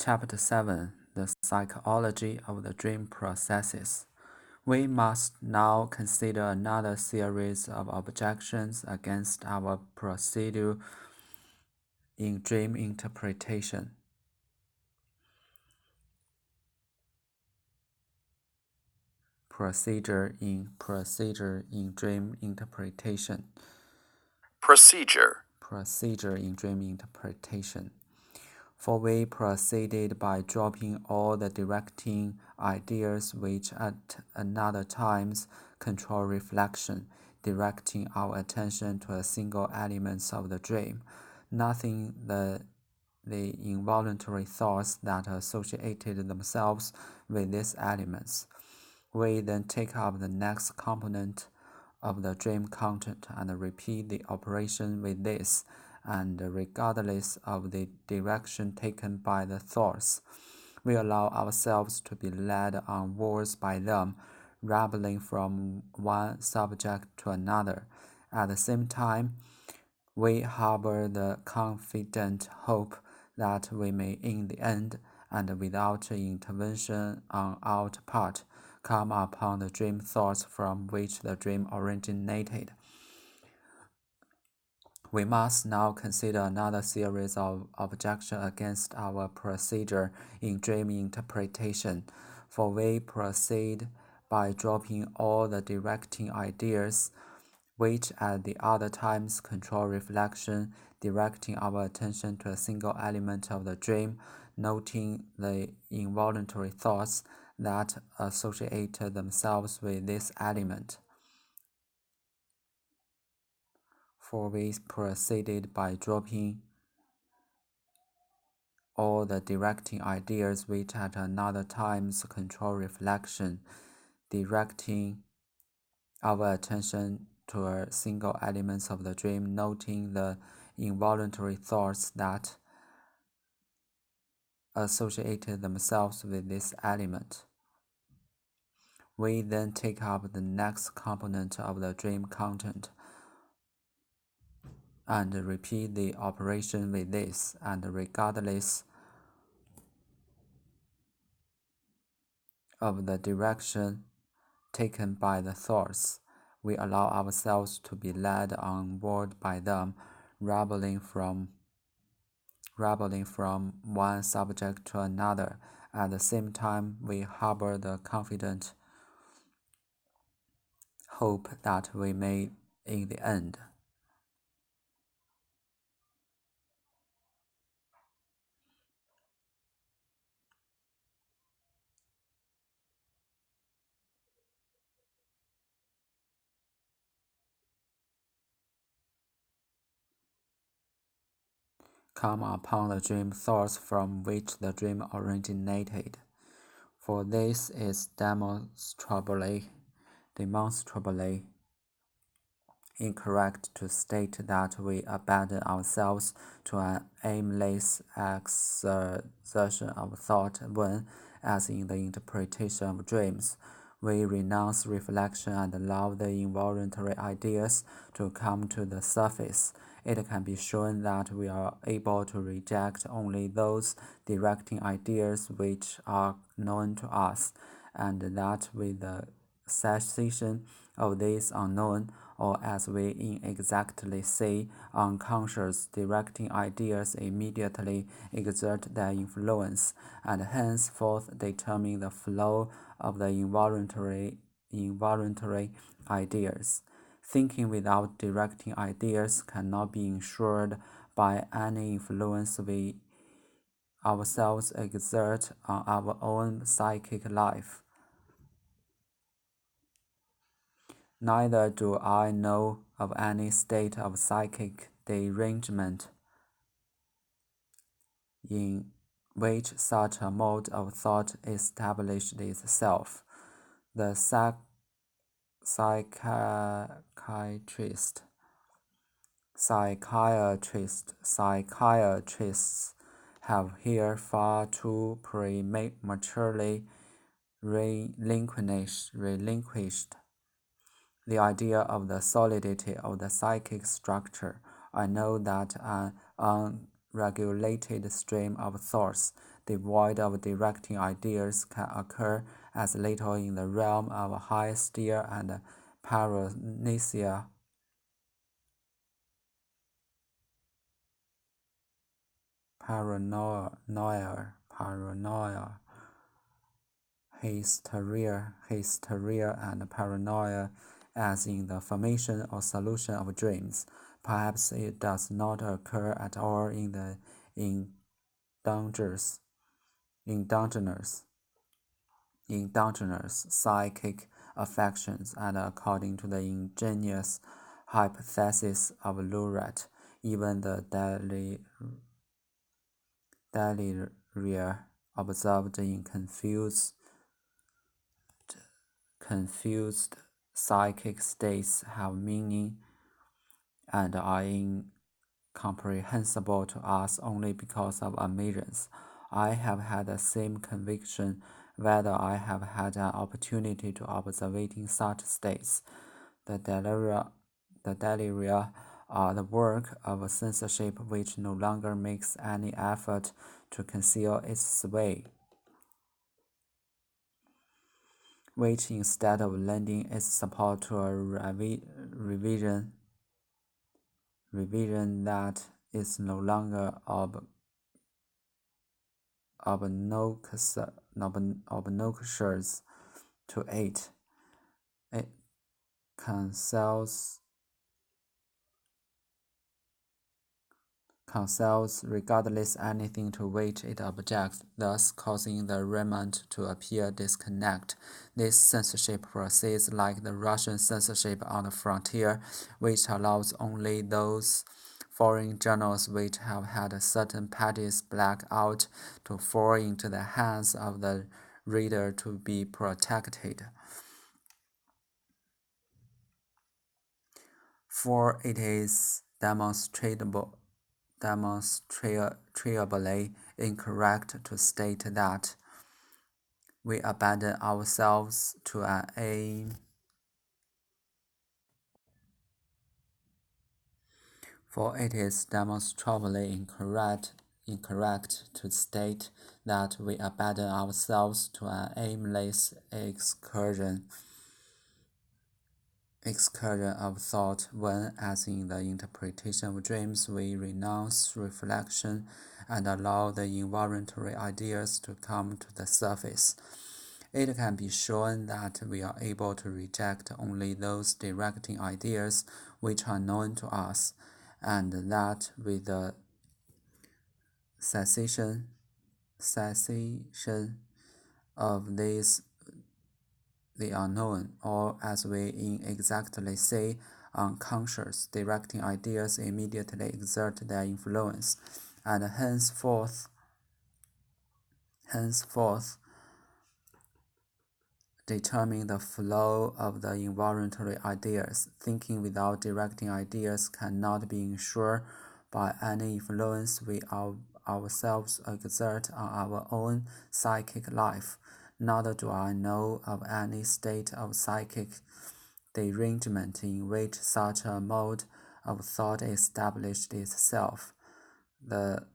Chapter 7: The Psychology of the Dream Processes. We must now consider another series of objections against our procedure in dream interpretation. Procedure in dream interpretation. Procedure in dream interpretation. For we proceeded by dropping all the directing ideas which at another times control reflection, directing our attention to a single element of the dream, nothing the involuntary thoughts that associated themselves with these elements. We then take up the next component of the dream content and repeat the operation with this, and regardless of the direction taken by the thoughts, we allow ourselves to be led onwards by them, rambling from one subject to another. At the same time, we harbor the confident hope that we may in the end, and without intervention on our part, come upon the dream thoughts from which the dream originated. We must now consider another series of objections against our procedure in dream interpretation, for we proceed by dropping all the directing ideas which at the other times control reflection, directing our attention to a single element of the dream, noting the involuntary thoughts that associate themselves with this element. For we proceeded by dropping all the directing ideas which at another times control reflection, directing our attention to a single element of the dream, noting the involuntary thoughts that associated themselves with this element. We then take up the next component of the dream content and repeat the operation with this, and regardless of the direction taken by the thoughts, we allow ourselves to be led onward by them, rambling from one subject to another. At the same time, we harbor the confident hope that we may in the end come upon the dream thoughts from which the dream originated. For this is demonstrably incorrect to state that we abandon ourselves to an aimless exertion of thought when, as in the interpretation of dreams, we renounce reflection and allow the involuntary ideas to come to the surface. It can be shown that we are able to reject only those directing ideas which are known to us, and that with the cessation of these unknown, or as we inexactly say, unconscious directing ideas immediately exert their influence, and henceforth determine the flow of the involuntary ideas. Thinking without directing ideas cannot be ensured by any influence we ourselves exert on our own psychic life. Neither do I know of any state of psychic derangement in which such a mode of thought established itself. The psychiatrists have here far too prematurely relinquished the idea of the solidity of the psychic structure. I know that an unregulated stream of thoughts devoid of directing ideas can occur as little in the realm of hysteria and paranoia. Hysteria and paranoia as in the formation or solution of dreams. Perhaps it does not occur at all in the endogenous psychic affections, and according to the ingenious hypothesis of Lurat, even the deliria observed in confused psychic states have meaning and are incomprehensible to us only because of omissions. I have had the same conviction whether I have had an opportunity to observing such states. The deliria are the work of censorship which no longer makes any effort to conceal its sway, which instead of lending its support to a revision that is no longer obnoxious to it, it cancels regardless anything to which it objects, thus causing the remnant to appear disconnect. This censorship proceeds like the Russian censorship on the frontier, which allows only those foreign journals which have had certain pages blacked out to fall into the hands of the reader to be protected. For it is demonstrably incorrect to state that we abandon ourselves to an aim. For it is demonstrably incorrect to state that we abandon ourselves to an aimless excursion of thought when, as in the interpretation of dreams, we renounce reflection and allow the involuntary ideas to come to the surface. It can be shown that we are able to reject only those directing ideas which are known to us, and that with the cessation of these the unknown, or as we inexactly say, unconscious, directing ideas immediately exert their influence, and henceforth determine the flow of the involuntary ideas. Thinking without directing ideas cannot be ensured by any influence we ourselves exert on our own psychic life. Neither do I know of any state of psychic derangement in which such a mode of thought established itself. The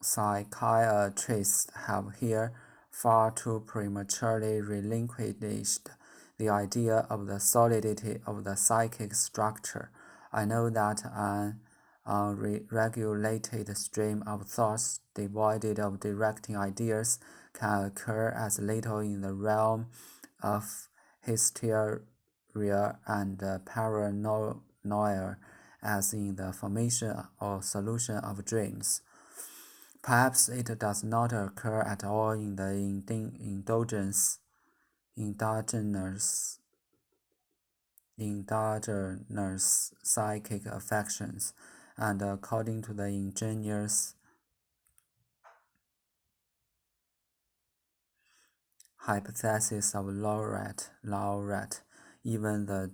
psychiatrists have here far too prematurely relinquished the idea of the solidity of the psychic structure. I know that an unregulated stream of thoughts devoid of directing ideas can occur as little in the realm of hysteria and paranoia as in the formation or solution of dreams. Perhaps it does not occur at all in the endogenous psychic affections, and according to the ingenious hypothesis of Lauret, even the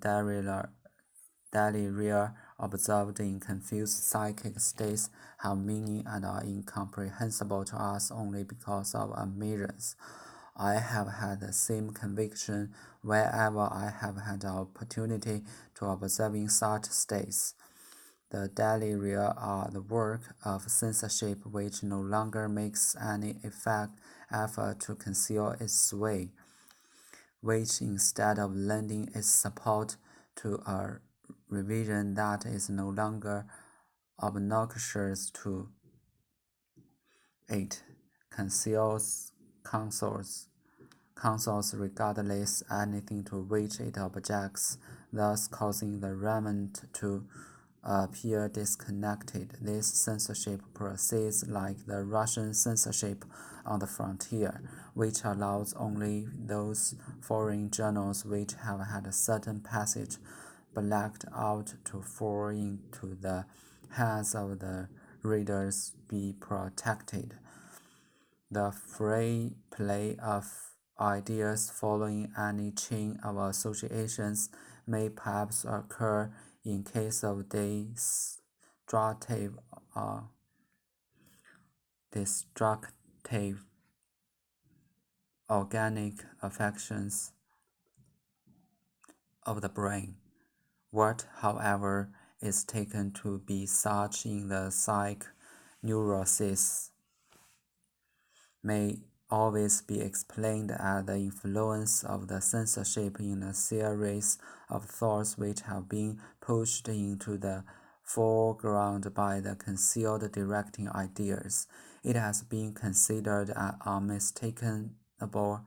deliria observed in confused psychic states have meaning and are incomprehensible to us only because of omissions. I have had the same conviction wherever I have had the opportunity to observing such states. The deliria are the work of censorship which no longer makes any effort to conceal its sway, which instead of lending its support to a revision that is no longer obnoxious to it, conceals counsels regardless anything to which it objects, thus causing the remnant to appear disconnected. This censorship proceeds like the Russian censorship on the frontier, which allows only those foreign journals which have had a certain passage blacked out to fall into the hands of the readers be protected. The free play of ideas following any chain of associations may perhaps occur in case of destructive organic affections of the brain. What, however, is taken to be such in the neurosis may always be explained as the influence of the censorship in a series of thoughts which have been pushed into the foreground by the concealed directing ideas. It has been considered an unmistakable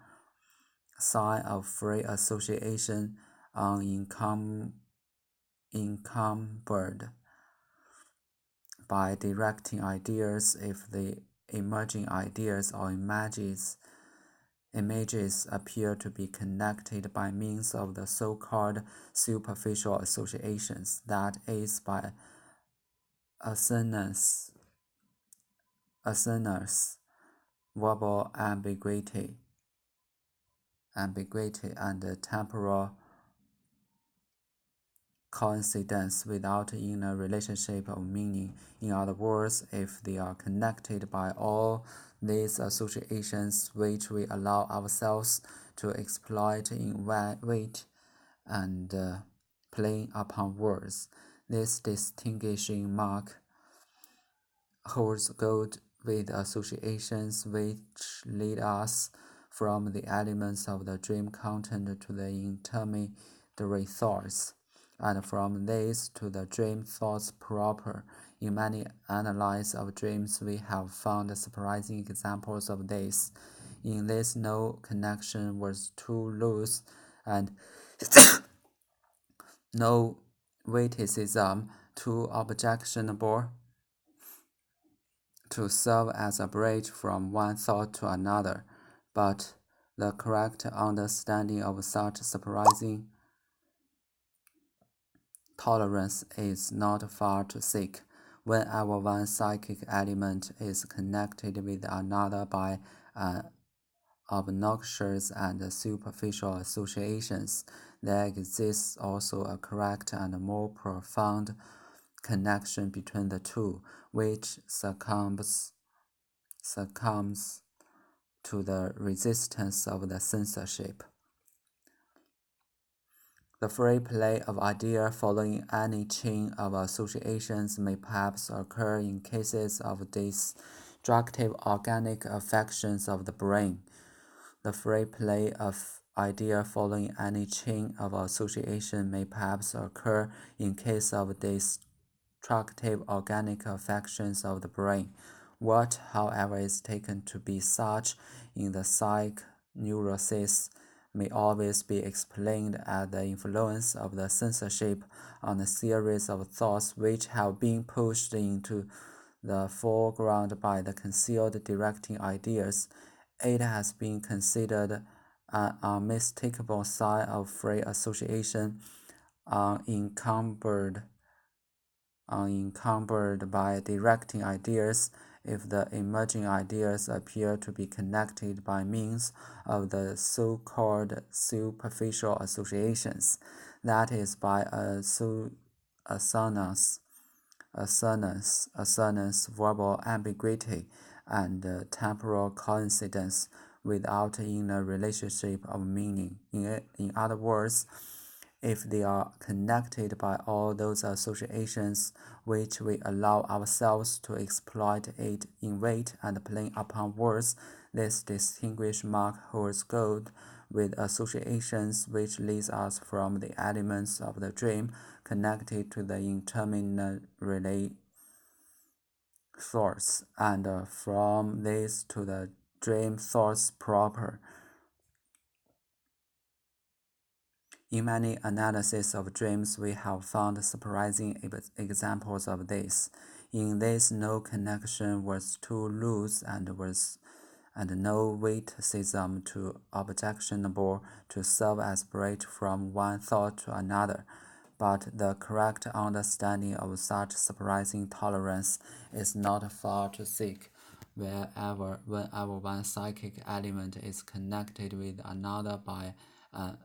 sign of free association unencumbered by directing ideas if the emerging ideas or images appear to be connected by means of the so-called superficial associations, that is, by assonance, verbal ambiguity, and temporal coincidence without inner relationship of meaning. In other words, if they are connected by all these associations which we allow ourselves to exploit in wit and playing upon words, this distinguishing mark holds good with associations which lead us from the elements of the dream content to the intermediary thoughts, and from these to the dream thoughts proper. In many analyses of dreams, we have found surprising examples of this. In this, no connection was too loose, and no witticism too objectionable to serve as a bridge from one thought to another, but the correct understanding of such surprising tolerance is not far to seek. Whenever one psychic element is connected with another by obnoxious and superficial associations, there exists also a correct and more profound connection between the two, which succumbs to the resistance of the censorship. The free play of ideas following any chain of associations may perhaps occur in cases of destructive organic affections of the brain. The free play of ideas following any chain of association may perhaps occur in case of destructive organic affections of the brain. What, however, is taken to be such in the neurosis may always be explained as the influence of the censorship on a series of thoughts which have been pushed into the foreground by the concealed directing ideas. It has been considered an unmistakable sign of free association, unencumbered by directing ideas if the emerging ideas appear to be connected by means of the so-called superficial associations, that is, by assonance, verbal ambiguity, and temporal coincidence without inner relationship of meaning. In other words, if they are connected by all those associations which we allow ourselves to exploit it in weight and playing upon words. This distinguished mark holds good with associations which leads us from the elements of the dream connected to the interminably thoughts, and from this to the dream thoughts proper. In many analyses of dreams, we have found surprising examples of this. In this, no connection was too loose and no weighticism too objectionable to serve as bridge from one thought to another. But the correct understanding of such surprising tolerance is not far to seek. Whenever one psychic element is connected with another by an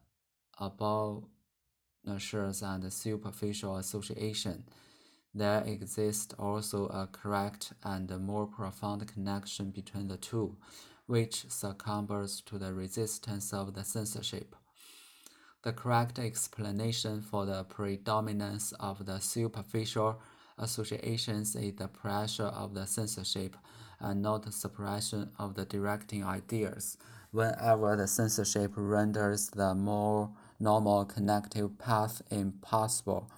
abominations and superficial association, there exists also a correct and more profound connection between the two, which succumbs to the resistance of the censorship. The correct explanation for the predominance of the superficial associations is the pressure of the censorship and not the suppression of the directing ideas. Whenever the censorship renders the more normal connective path impossible,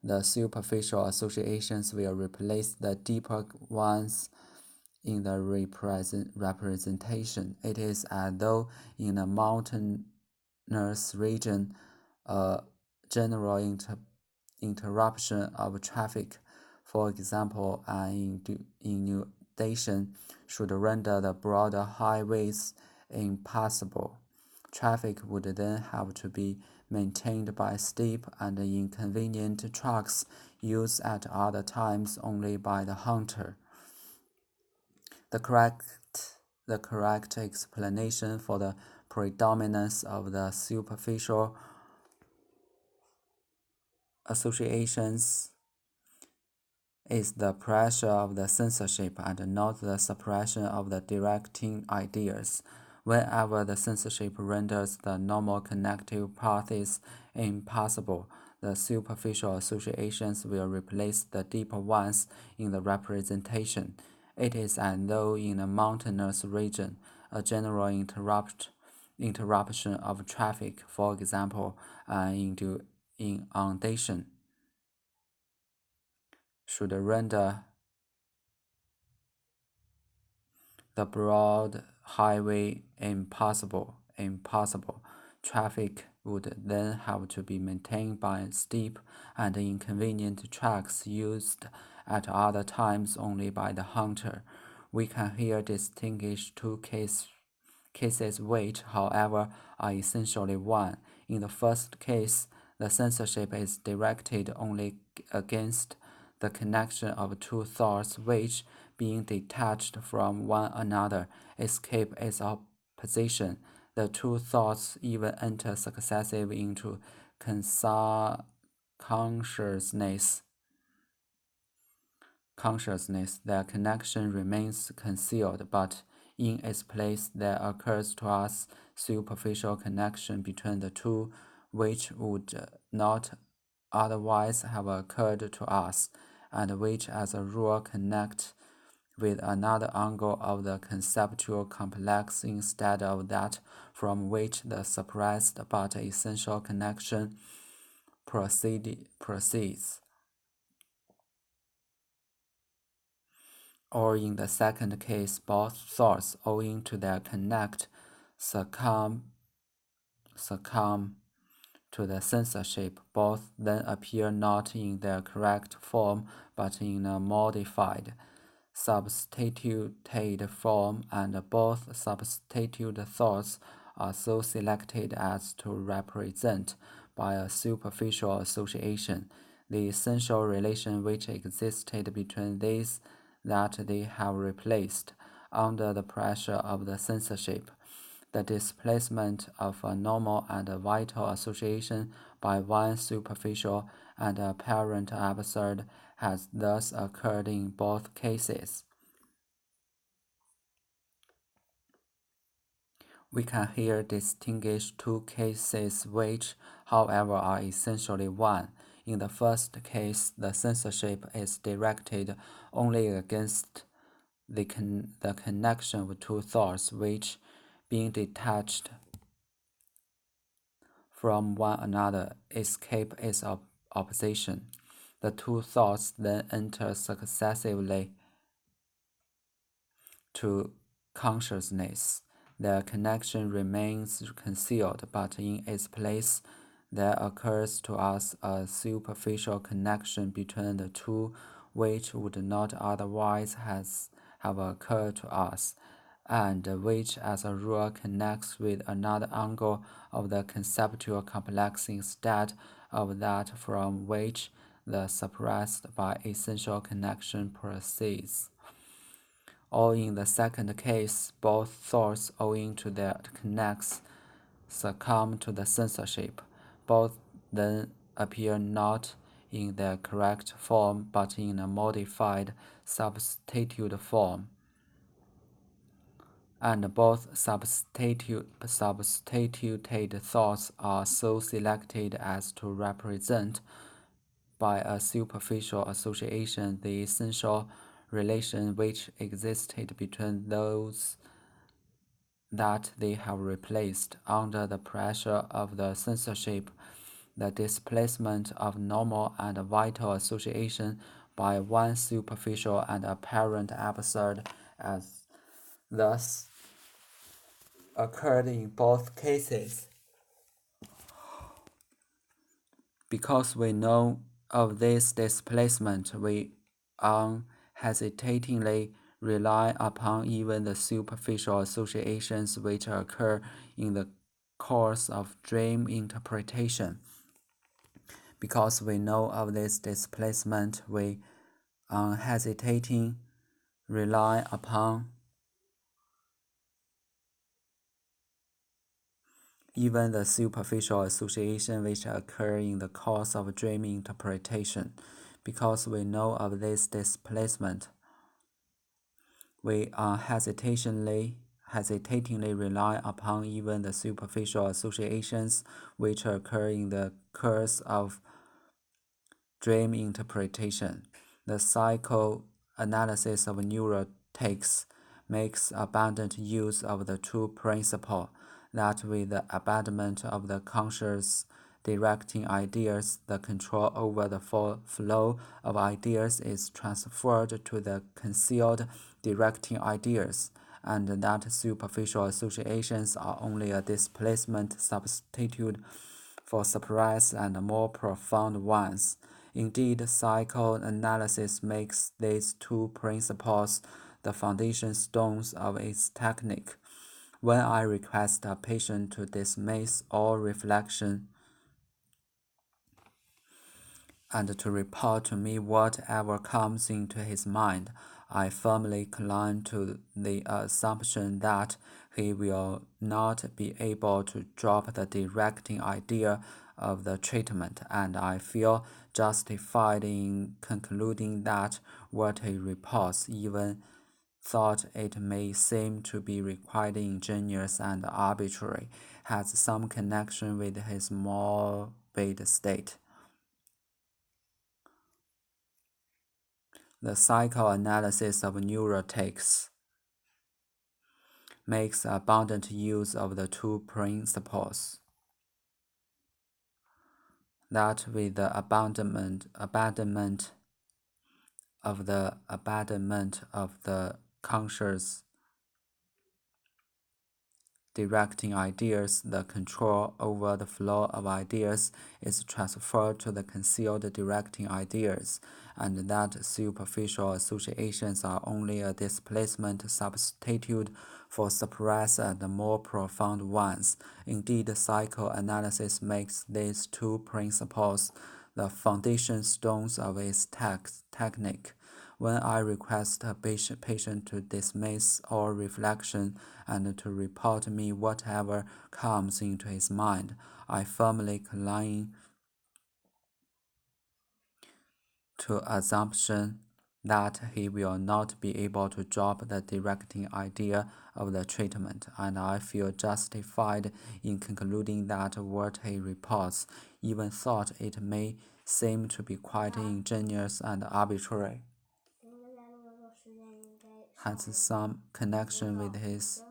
the superficial associations will replace the deeper ones in the representation. It is as though in a mountainous region, a general interruption of traffic, for example, an inundation, should render the broader highways impassable. Traffic would then have to be maintained by steep and inconvenient trucks used at other times only by the hunter. The correct explanation for the predominance of the superficial associations is the pressure of the censorship and not the suppression of the directing ideas. Whenever the censorship renders the normal connective paths impossible, the superficial associations will replace the deeper ones in the representation. It is as though in a mountainous region, a general interruption of traffic, for example, an inundation, should render the broad highway impossible. Traffic would then have to be maintained by steep and inconvenient tracks used at other times only by the hunter. We can here distinguish two cases which, however, are essentially one. In the first case, the censorship is directed only against the connection of two thoughts which, being detached from one another, escape its opposition. The two thoughts even enter successive into consciousness. Their connection remains concealed, but in its place there occurs to us superficial connection between the two, which would not otherwise have occurred to us, and which as a rule connect with another angle of the conceptual complex instead of that from which the suppressed but essential connection proceeds. Or in the second case, both thoughts, owing to their connect, succumb to the censorship. Both then appear not in their correct form, but in a modified, substituted form, and both substituted thoughts are so selected as to represent, by a superficial association, the essential relation which existed between these that they have replaced, under the pressure of the censorship. The displacement of a normal and a vital association by one superficial and apparent absurd has thus occurred in both cases. We can here distinguish two cases which, however, are essentially one. In the first case, the censorship is directed only against the connection of two thoughts which, being detached from one another, escape its opposition. The two thoughts then enter successively to consciousness. Their connection remains concealed, but in its place, there occurs to us a superficial connection between the two which would not otherwise have occurred to us, and which as a rule connects with another angle of the conceptual complex instead of that from which the suppressed by essential connection proceeds. Or in the second case, both thoughts, owing to their connects, succumb to the censorship. Both then appear not in their correct form, but in a modified substitute form. And both substituted thoughts are so selected as to represent, by a superficial association, the essential relation which existed between those that they have replaced. Under the pressure of the censorship, the displacement of normal and vital association by one superficial and apparent absurd as thus occurred in both cases. Because we know of this displacement, we unhesitatingly rely upon even the superficial associations which occur in the course of dream interpretation. Because we know of this displacement, we unhesitatingly rely upon even the superficial association which occur in the course of dream interpretation. Because we know of this displacement, we hesitatingly rely upon even the superficial associations which occur in the course of dream interpretation. The psychoanalysis of neurotics makes abundant use of the true principle that with the abandonment of the conscious directing ideas, the control over the flow of ideas is transferred to the concealed directing ideas, and that superficial associations are only a displacement substitute for suppressed and more profound ones. Indeed, psychoanalysis makes these two principles the foundation stones of its technique. When I request a patient to dismiss all reflection and to report to me whatever comes into his mind, I firmly cling to the assumption that he will not be able to drop the directing idea of the treatment, and I feel justified in concluding that what he reports, even thought it may seem to be quite ingenious and arbitrary, has some connection with his morbid state. The psychoanalysis of neurotics makes abundant use of the two principles, that with the abandonment of the conscious directing ideas, the control over the flow of ideas is transferred to the concealed directing ideas, and that superficial associations are only a displacement substitute for suppressed and more profound ones. Indeed, psychoanalysis makes these two principles the foundation stones of its technique. When I request a patient to dismiss all reflection and to report me whatever comes into his mind, I firmly cling to assumption that he will not be able to drop the directing idea of the treatment, and I feel justified in concluding that what he reports, even though it may seem to be quite ingenious and arbitrary, has some connection with his